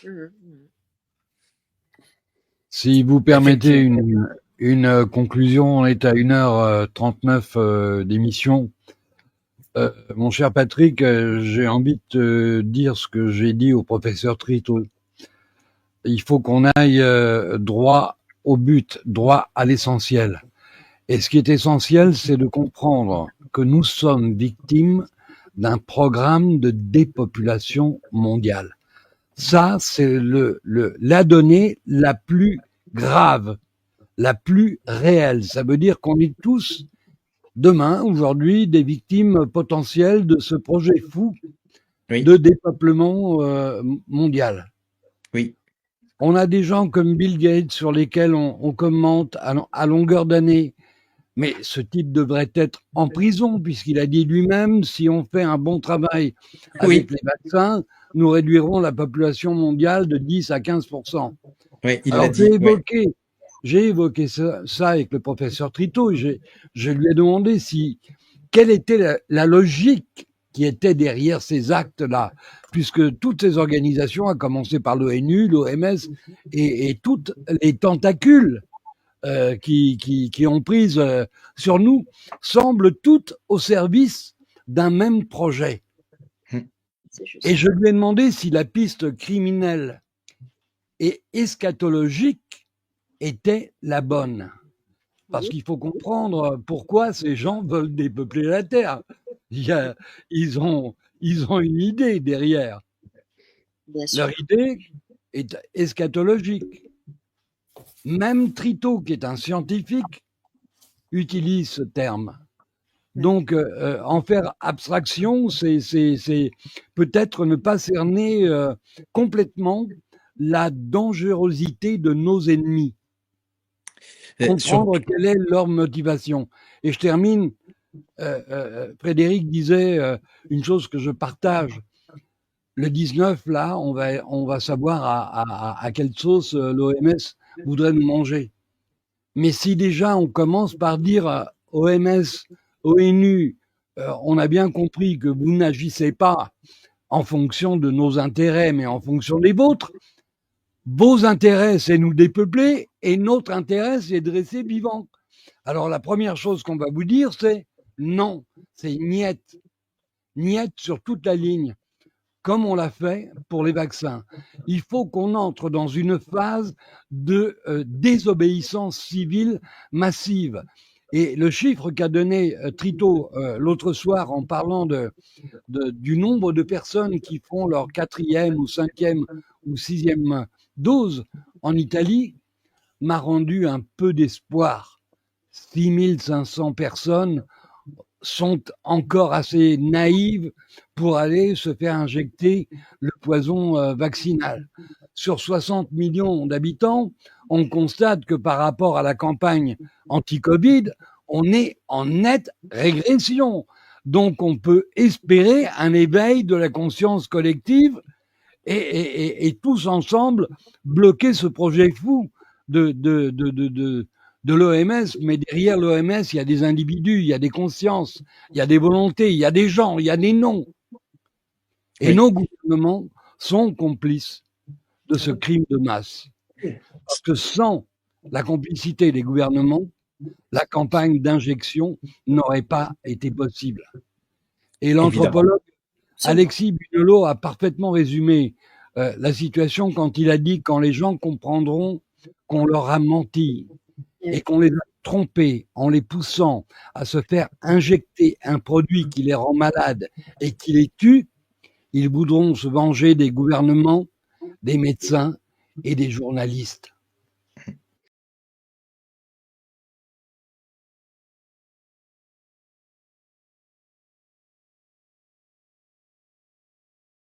Mmh mh. Si vous permettez une conclusion, on est à 1h39 d'émission. Mon cher Patrick, j'ai envie de te dire ce que j'ai dit au professeur Trito. Il faut qu'on aille droit au but, droit à l'essentiel. Et ce qui est essentiel, c'est de comprendre que nous sommes victimes d'un programme de dépopulation mondiale. Ça, c'est la donnée la plus grave, la plus réelle. Ça veut dire qu'on est tous, demain, aujourd'hui, des victimes potentielles de ce projet fou de dépeuplement mondial. Oui. On a des gens comme Bill Gates sur lesquels on commente à longueur d'année. Mais ce type devrait être en prison, puisqu'il a dit lui-même, si on fait un bon travail avec les vaccins, nous réduirons la population mondiale de 10 à 15%. Oui, il Alors, l'a dit. j'ai évoqué ça avec le professeur Trito. Je lui ai demandé quelle était la logique qui était derrière ces actes-là, puisque toutes ces organisations, à commencer par l'ONU, l'OMS et toutes les tentacules qui ont prise sur nous, semblent toutes au service d'un même projet. Et je lui ai demandé si la piste criminelle et eschatologique était la bonne. Parce qu'il faut comprendre pourquoi ces gens veulent dépeupler la Terre. Ils ont une idée derrière. Leur idée est eschatologique. Même Trito, qui est un scientifique, utilise ce terme. Donc, en faire abstraction, c'est peut-être ne pas cerner complètement la dangerosité de nos ennemis. Comprendre quelle est leur motivation. Et je termine, Frédéric disait une chose que je partage. Le 19, là, on va savoir à quelle sauce l'OMS voudrait nous manger. Mais si déjà on commence par dire OMS, ONU, on a bien compris que vous n'agissez pas en fonction de nos intérêts, mais en fonction des vôtres. Vos intérêts, c'est nous dépeupler, et notre intérêt, c'est de rester vivants. Alors la première chose qu'on va vous dire, c'est non, c'est niet. Niet sur toute la ligne, comme on l'a fait pour les vaccins. Il faut qu'on entre dans une phase de désobéissance civile massive. Et le chiffre qu'a donné Trito l'autre soir en parlant du nombre de personnes qui font leur 4e ou 5e ou 6e dose en Italie m'a rendu un peu d'espoir. 6500 personnes sont encore assez naïves pour aller se faire injecter le poison vaccinal. Sur 60 millions d'habitants, on constate que par rapport à la campagne anti-Covid, on est en nette régression. Donc on peut espérer un éveil de la conscience collective et tous ensemble bloquer ce projet fou de l'OMS, mais derrière l'OMS, il y a des individus, il y a des consciences, il y a des volontés, il y a des gens, il y a des noms. Et nos gouvernements sont complices de ce crime de masse. Parce que sans la complicité des gouvernements, la campagne d'injection n'aurait pas été possible. Et l'anthropologue Alexis Bunelot a parfaitement résumé la situation quand il a dit quand les gens comprendront qu'on leur a menti et qu'on les a trompés en les poussant à se faire injecter un produit qui les rend malades et qui les tue, ils voudront se venger des gouvernements, des médecins et des journalistes.